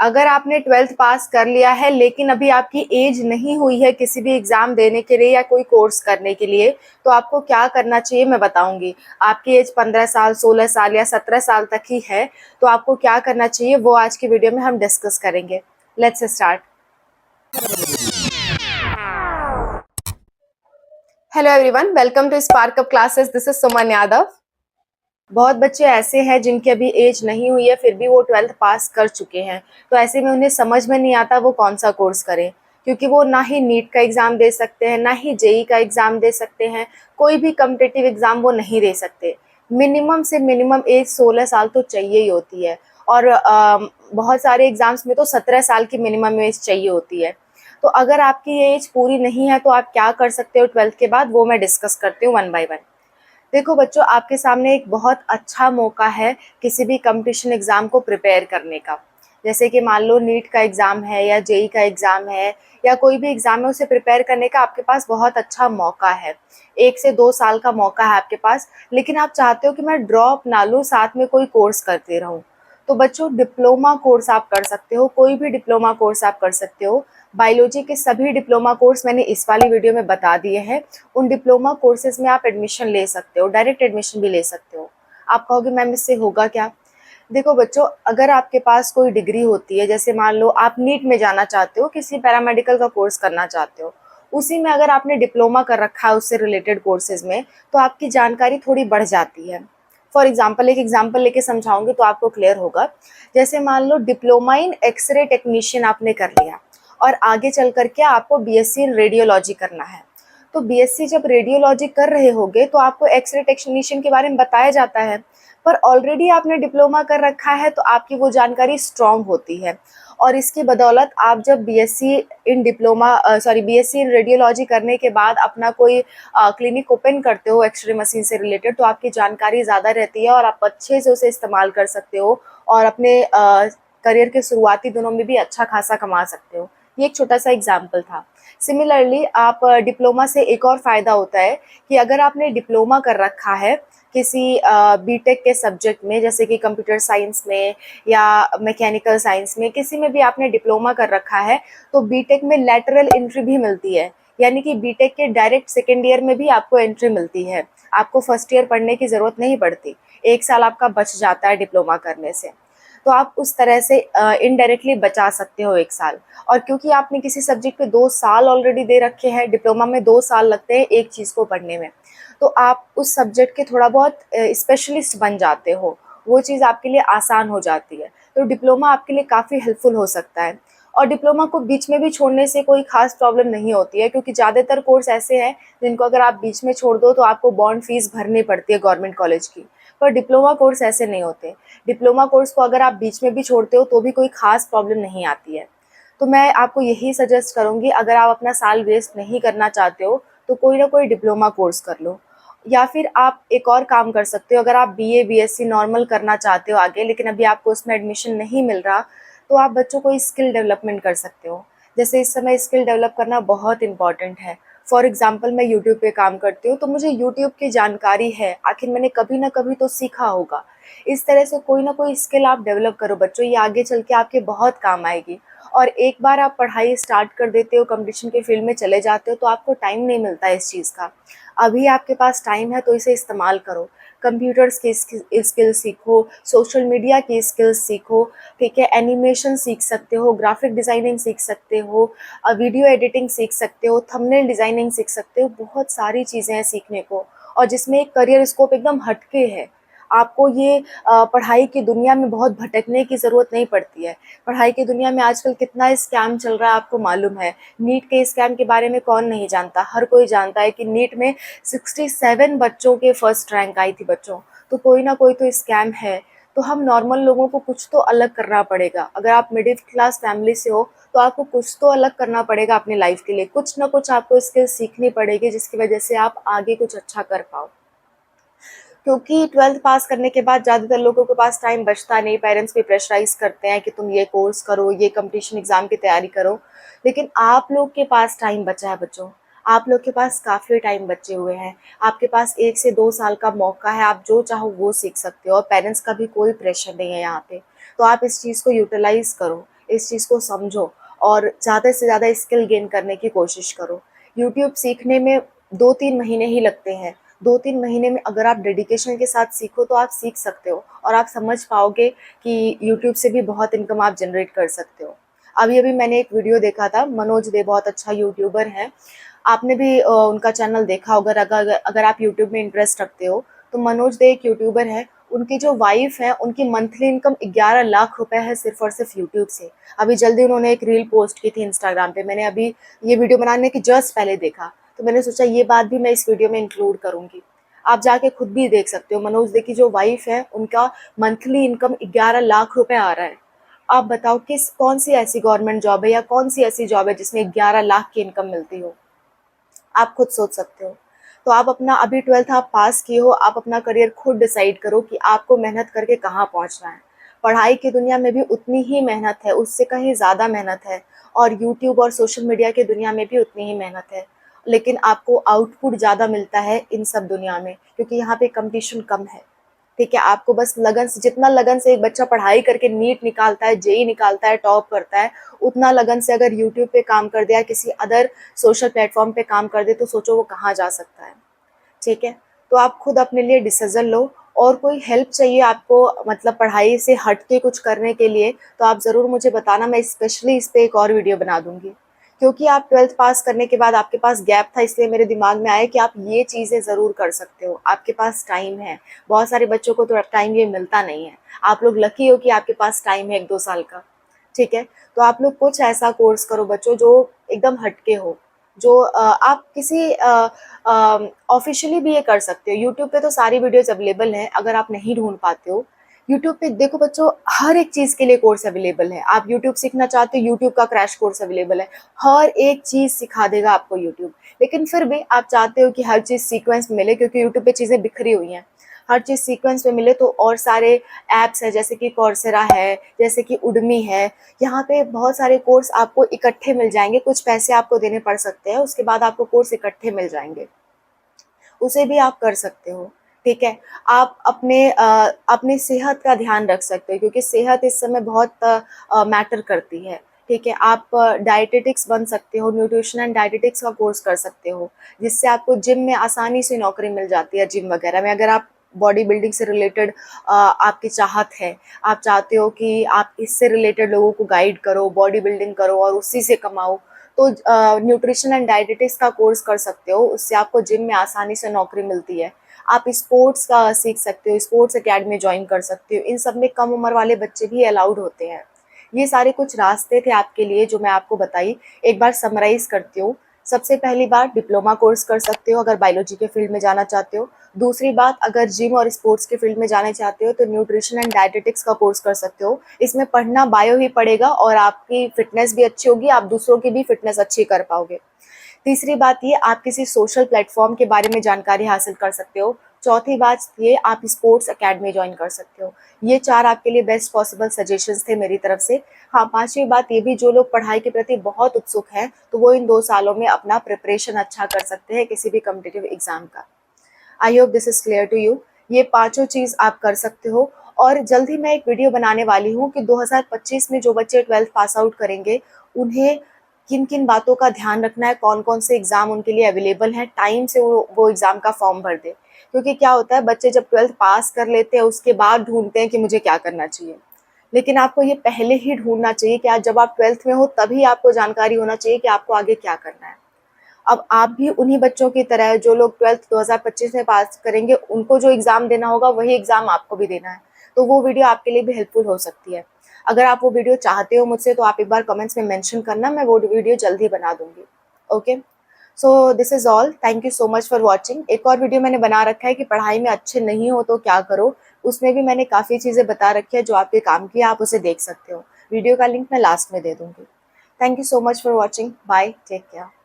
अगर आपने 12th पास कर लिया है लेकिन अभी आपकी एज नहीं हुई है किसी भी एग्ज़ाम देने के लिए या कोई कोर्स करने के लिए, तो आपको क्या करना चाहिए मैं बताऊँगी। आपकी एज 15 साल, 16 साल या 17 साल तक ही है, तो आपको क्या करना चाहिए वो आज की वीडियो में हम डिस्कस करेंगे। Let's start. Hello everyone, welcome to Spark Up Classes. This is Suman Yadav. बहुत बच्चे ऐसे हैं जिनकी अभी एज नहीं हुई है फिर भी वो 12th पास कर चुके हैं, तो ऐसे में उन्हें समझ में नहीं आता वो कौन सा कोर्स करें, क्योंकि वो ना ही नीट का एग्ज़ाम दे सकते हैं, ना ही जेई का एग्ज़ाम दे सकते हैं, कोई भी कम्पिटिटिव एग्ज़ाम वो नहीं दे सकते। मिनिमम से मिनिमम एज 16 साल तो चाहिए ही होती है, और बहुत सारे एग्ज़ाम्स में तो 17 साल की मिनिमम एज चाहिए होती है। तो अगर आपकी ये एज पूरी नहीं है तो आप क्या कर सकते हो 12th के बाद, वो मैं डिस्कस करती हूँ वन बाय वन। देखो बच्चों, आपके सामने एक बहुत अच्छा मौका है किसी भी कंपटीशन एग्ज़ाम को प्रिपेयर करने का। जैसे कि मान लो नीट का एग्ज़ाम है या जेई का एग्ज़ाम है या कोई भी एग्ज़ाम है, उसे प्रिपेयर करने का आपके पास बहुत अच्छा मौका है। 1 से 2 साल का मौका है आपके पास, लेकिन आप चाहते हो कि मैं ड्रॉप ना लूँ, साथ में कोई कोर्स करते रहूँ। तो बच्चों, डिप्लोमा कोर्स आप कर सकते हो, कोई भी डिप्लोमा कोर्स आप कर सकते हो। बायोलॉजी के सभी डिप्लोमा कोर्स मैंने इस वाली वीडियो में बता दिए हैं। उन डिप्लोमा कोर्सेज में आप एडमिशन ले सकते हो, डायरेक्ट एडमिशन भी ले सकते हो। आप कहोगे मैम इससे होगा क्या? देखो बच्चों, अगर आपके पास कोई डिग्री होती है, जैसे मान लो आप नीट में जाना चाहते हो, किसी पैरामेडिकल का कोर्स करना चाहते हो, उसी में अगर आपने डिप्लोमा कर रखा है उससे रिलेटेड कोर्सेज में, तो आपकी जानकारी थोड़ी बढ़ जाती है। फॉर एग्जाम्पल, एक एग्जाम्पल लेके समझाऊंगी तो आपको क्लियर होगा। जैसे मान लो डिप्लोमा इन एक्सरे टेक्नीशियन आपने कर लिया और आगे चल करके आपको बीएससी इन रेडियोलॉजी करना है। तो बीएससी जब रेडियोलॉजी कर रहे होगे तो आपको एक्सरे टेक्नीशियन के बारे में बताया जाता है, पर ऑलरेडी आपने डिप्लोमा कर रखा है तो आपकी वो जानकारी स्ट्रॉन्ग होती है। और इसकी बदौलत आप जब बीएससी इन रेडियोलॉजी करने के बाद अपना कोई क्लिनिक ओपन करते हो एक्सरे मशीन से रिलेटेड, तो आपकी जानकारी ज़्यादा रहती है और आप अच्छे से उसे इस्तेमाल कर सकते हो और अपने करियर के शुरुआती दिनों में भी अच्छा खासा कमा सकते हो। ये एक छोटा सा एग्जाम्पल था। सिमिलरली आप डिप्लोमा से एक और फ़ायदा होता है कि अगर आपने डिप्लोमा कर रखा है किसी बीटेक के सब्जेक्ट में, जैसे कि कंप्यूटर साइंस में या मैकेनिकल साइंस में, किसी में भी आपने डिप्लोमा कर रखा है, तो बीटेक में लैटरल एंट्री भी मिलती है। यानी कि बीटेक के डायरेक्ट सेकेंड ईयर में भी आपको एंट्री मिलती है। आपको फर्स्ट ईयर पढ़ने की ज़रूरत नहीं पड़ती, 1 साल आपका बच जाता है डिप्लोमा करने से। तो आप उस तरह से इनडायरेक्टली बचा सकते हो 1 साल। और क्योंकि आपने किसी सब्जेक्ट पे 2 साल ऑलरेडी दे रखे हैं, डिप्लोमा में 2 साल लगते हैं एक चीज़ को पढ़ने में, तो आप उस सब्जेक्ट के थोड़ा बहुत स्पेशलिस्ट बन जाते हो, वो चीज़ आपके लिए आसान हो जाती है। तो डिप्लोमा आपके लिए काफ़ी हेल्पफुल हो सकता है। और डिप्लोमा को बीच में भी छोड़ने से कोई ख़ास प्रॉब्लम नहीं होती है, क्योंकि ज़्यादातर कोर्स ऐसे हैं जिनको अगर आप बीच में छोड़ दो तो आपको बॉन्ड फीस भरनी पड़ती है गवर्नमेंट कॉलेज की, पर डिप्लोमा कोर्स ऐसे नहीं होते। डिप्लोमा कोर्स को अगर आप बीच में भी छोड़ते हो तो भी कोई ख़ास प्रॉब्लम नहीं आती है। तो मैं आपको यही सजेस्ट करूँगी, अगर आप अपना साल वेस्ट नहीं करना चाहते हो तो कोई ना कोई डिप्लोमा कोर्स कर लो। या फिर आप एक और काम कर सकते हो, अगर आप बीए बीएससी नॉर्मल करना चाहते हो आगे, लेकिन अभी आपको उसमें एडमिशन नहीं मिल रहा, तो आप बच्चों को स्किल डेवलपमेंट कर सकते हो। जैसे इस समय स्किल डेवलप करना बहुत इंपॉर्टेंट है। फॉर एग्जांपल, मैं यूट्यूब पे काम करती हूँ तो मुझे यूट्यूब की जानकारी है, आखिर मैंने कभी ना कभी तो सीखा होगा। इस तरह से कोई ना कोई स्किल आप डेवलप करो बच्चों, ये आगे चल के आपके बहुत काम आएगी। और एक बार आप पढ़ाई स्टार्ट कर देते हो, कंपटीशन के फील्ड में चले जाते हो, तो आपको टाइम नहीं मिलता इस चीज़ का। अभी आपके पास टाइम है तो इसे इस्तेमाल करो। कंप्यूटर्स की स्किल सीखो, सोशल मीडिया की स्किल्स सीखो, ठीक है, एनिमेशन सीख सकते हो, ग्राफिक डिज़ाइनिंग सीख सकते हो, वीडियो एडिटिंग सीख सकते हो, थंबनेल डिज़ाइनिंग सीख सकते हो। बहुत सारी चीज़ें हैं सीखने को, और जिसमें एक करियर स्कोप एकदम हटके है। आपको ये पढ़ाई की दुनिया में बहुत भटकने की ज़रूरत नहीं पड़ती है। पढ़ाई की दुनिया में आजकल कितना स्कैम चल रहा है आपको मालूम है। नीट के स्कैम के बारे में कौन नहीं जानता, हर कोई जानता है कि नीट में 67 बच्चों के फर्स्ट रैंक आई थी बच्चों। तो कोई ना कोई तो स्कैम है। तो हम नॉर्मल लोगों को कुछ तो अलग करना पड़ेगा। अगर आप मिडिल क्लास फैमिली से हो तो आपको कुछ तो अलग करना पड़ेगा अपनी लाइफ के लिए, कुछ ना कुछ आपको स्किल सीखनी पड़ेगी जिसकी वजह से आप आगे कुछ अच्छा कर पाओ। क्योंकि 12th पास करने के बाद ज़्यादातर लोगों के पास टाइम बचता नहीं, पेरेंट्स भी प्रेशराइज़ करते हैं कि तुम ये कोर्स करो, ये कंपटीशन एग्ज़ाम की तैयारी करो। लेकिन आप लोग के पास टाइम बचा है बच्चों, आप लोग के पास काफ़ी टाइम बचे हुए हैं। आपके पास 1 से 2 साल का मौका है, आप जो चाहो वो सीख सकते हो और पेरेंट्स का भी कोई प्रेशर नहीं है यहाँ पे। तो आप इस चीज़ को यूटिलाइज़ करो, इस चीज़ को समझो और ज़्यादा से ज़्यादा स्किल गेन करने की कोशिश करो। यूट्यूब सीखने में 2-3 महीने ही लगते हैं। 2-3 महीने में अगर आप डेडिकेशन के साथ सीखो तो आप सीख सकते हो और आप समझ पाओगे कि यूट्यूब से भी बहुत इनकम आप जनरेट कर सकते हो। अभी-अभी मैंने एक वीडियो देखा था, मनोज दे बहुत अच्छा यूट्यूबर हैं। आपने भी उनका चैनल देखा होगा। अगर आप यूट्यूब में इंटरेस्ट रखते हो, तो मनोज दे एक यूट्यूबर हैं। उनकी जो वाइफ है, उनकी मंथली इनकम 11 लाख रुपए है सिर्फ़ और सिर्फ यूट्यूब से। अभी जल्दी उन्होंने एक रील पोस्ट की थी इंस्टाग्राम पे। मैंने अभी ये वीडियो बनाने के जस्ट पहले देखा, तो मैंने सोचा ये बात भी मैं इस वीडियो में इंक्लूड करूँगी। आप जाके खुद भी देख सकते हो। मनोज दे की जो वाइफ है, उनका मंथली इनकम 11 लाख रुपए आ रहा है। आप बताओ कौन सी ऐसी गवर्नमेंट जॉब है या कौन सी ऐसी जॉब है जिसमें 11 लाख की इनकम मिलती हो? आप खुद सोच सकते हो। तो आप अपना अभी 12th आप पास किए हो, आप अपना करियर खुद डिसाइड करो कि आपको मेहनत करके कहाँ पहुँचना है। पढ़ाई की दुनिया में भी उतनी ही मेहनत है, उससे कहीं ज़्यादा मेहनत है और यूट्यूब और सोशल मीडिया की दुनिया में भी उतनी ही मेहनत है। लेकिन आपको आउटपुट ज़्यादा मिलता है इन सब दुनिया में, क्योंकि यहाँ पे कॉम्पिटिशन कम है। ठीक है, आपको बस लगन से, जितना लगन से एक बच्चा पढ़ाई करके नीट निकालता है, जेईई निकालता है, टॉप करता है, उतना लगन से अगर यूट्यूब पे काम कर दिया, किसी अदर सोशल प्लेटफॉर्म पे काम कर दे, तो सोचो वो कहाँ जा सकता है। ठीक है, तो आप खुद अपने लिए डिसीजन लो। और कोई हेल्प चाहिए आपको, मतलब पढ़ाई से हट के कुछ करने के लिए, तो आप ज़रूर मुझे बताना। मैं स्पेशली इस पे एक और वीडियो बना दूंगी। क्योंकि आप 12th पास करने के बाद आपके पास गैप था, इसलिए मेरे दिमाग में आया कि आप ये चीज़ें ज़रूर कर सकते हो। आपके पास टाइम है। बहुत सारे बच्चों को तो टाइम ये मिलता नहीं है। आप लोग लकी हो कि आपके पास टाइम है 1-2 साल का। ठीक है, तो आप लोग कुछ ऐसा कोर्स करो बच्चों जो एकदम हटके हो, जो आप किसी ऑफ़िशियली भी ये कर सकते हो। यूट्यूब पे तो सारी वीडियोज़ अवेलेबल हैं, अगर आप नहीं ढूँढ पाते हो। यूट्यूब पे देखो बच्चों, हर एक चीज़ के लिए कोर्स अवेलेबल है। आप यूट्यूब सीखना चाहते हो, यूट्यूब का क्रैश कोर्स अवेलेबल है। हर एक चीज़ सिखा देगा आपको यूट्यूब। लेकिन फिर भी आप चाहते हो कि हर चीज़ सीक्वेंस में मिले, क्योंकि यूट्यूब पे चीज़ें बिखरी हुई हैं। हर चीज़ सीक्वेंस में मिले, तो और सारे ऐप्स हैं, जैसे कि कोर्सेरा है, जैसे कि उडमी है। यहाँ पे बहुत सारे कोर्स आपको इकट्ठे मिल जाएँगे। कुछ पैसे आपको देने पड़ सकते हैं, उसके बाद आपको कोर्स इकट्ठे मिल जाएँगे। उसे भी आप कर सकते हो। ठीक है? आप अपनी सेहत का ध्यान रख सकते हो, क्योंकि सेहत इस समय बहुत मैटर करती है। ठीक है? आप डायटीटिक्स बन सकते हो, न्यूट्रिशन एंड डायटीटिक्स का कोर्स कर सकते हो, जिससे आपको जिम में आसानी से नौकरी मिल जाती है, जिम वगैरह में। अगर आप बॉडी बिल्डिंग से रिलेटेड आपकी चाहत है, आप चाहते हो कि आप इससे रिलेटेड लोगों को गाइड करो, बॉडी बिल्डिंग करो और उसी से कमाओ, तो न्यूट्रिशन एंड डायटीटिक्स का कोर्स कर सकते हो। उससे आपको जिम में आसानी से नौकरी मिलती है। आप स्पोर्ट्स का सीख सकते हो, स्पोर्ट्स अकेडमी ज्वाइन कर सकते हो। इन सब में कम उम्र वाले बच्चे भी अलाउड होते हैं। ये सारे कुछ रास्ते थे आपके लिए जो मैं आपको बताई। एक बार समराइज़ करती हूँ। सबसे पहली बात, डिप्लोमा कोर्स कर सकते हो अगर बायोलॉजी के फील्ड में जाना चाहते हो। दूसरी बात, अगर जिम और स्पोर्ट्स के फील्ड में जाना चाहते हो तो न्यूट्रिशन एंड डायटीटिक्स का कोर्स कर सकते हो। इसमें पढ़ना बायो ही पड़ेगा और आपकी फिटनेस भी अच्छी होगी, आप दूसरों की भी फिटनेस अच्छी कर पाओगे। तीसरी बात ये, आप किसी सोशल प्लेटफॉर्म के बारे में जानकारी हासिल कर सकते हो। चौथी बात ये, आप स्पोर्ट्स अकेडमी ज्वाइन कर सकते हो। ये 4 आपके लिए बेस्ट पॉसिबल सजेशंस थे मेरी तरफ से। हाँ, 5वीं बात ये भी, जो लोग पढ़ाई के प्रति बहुत उत्सुक हैं, तो वो इन 2 सालों में अपना प्रिपरेशन अच्छा कर सकते हैं किसी भी कॉम्पिटिटिव एग्ज़ाम का। I hope this is clear to you. ये पाँचों चीज़ आप कर सकते हो। और जल्द ही मैं एक वीडियो बनाने वाली हूँ कि 2025 में जो बच्चे 12th पास आउट करेंगे, उन्हें किन-किन बातों का ध्यान रखना है, कौन-कौन से एग्ज़ाम उनके लिए अवेलेबल हैं, टाइम से वो एग्ज़ाम का फॉर्म भर दें। क्योंकि क्या होता है, बच्चे जब 12th पास कर लेते हैं, उसके बाद ढूँढते हैं कि मुझे क्या करना चाहिए। लेकिन आपको ये पहले ही ढूँढना चाहिए कि आज जब आप 12th में हो, तभी आपको जानकारी होना चाहिए कि आपको आगे क्या करना है। अब आप भी उन्हीं बच्चों की तरह है जो लोग 12th 2025 में पास करेंगे, उनको जो एग्ज़ाम देना होगा वही एग्ज़ाम आपको भी देना है। तो वो वीडियो आपके लिए भी हेल्पफुल हो सकती है। अगर आप वो वीडियो चाहते हो मुझसे, तो आप एक बार कमेंट्स में मेंशन करना, मैं वो वीडियो जल्द ही बना दूँगी। Okay? So this is all. Thank you so much for watching. एक और वीडियो मैंने बना रखा है कि पढ़ाई में अच्छे नहीं हो तो क्या करो? उसमें भी मैंने काफ़ी चीज़ें बता रखी है जो आपके काम की है, आप उसे देख सकते हो। वीडियो का लिंक मैं लास्ट में दे दूँगी। Thank you so much for watching. Bye, take care.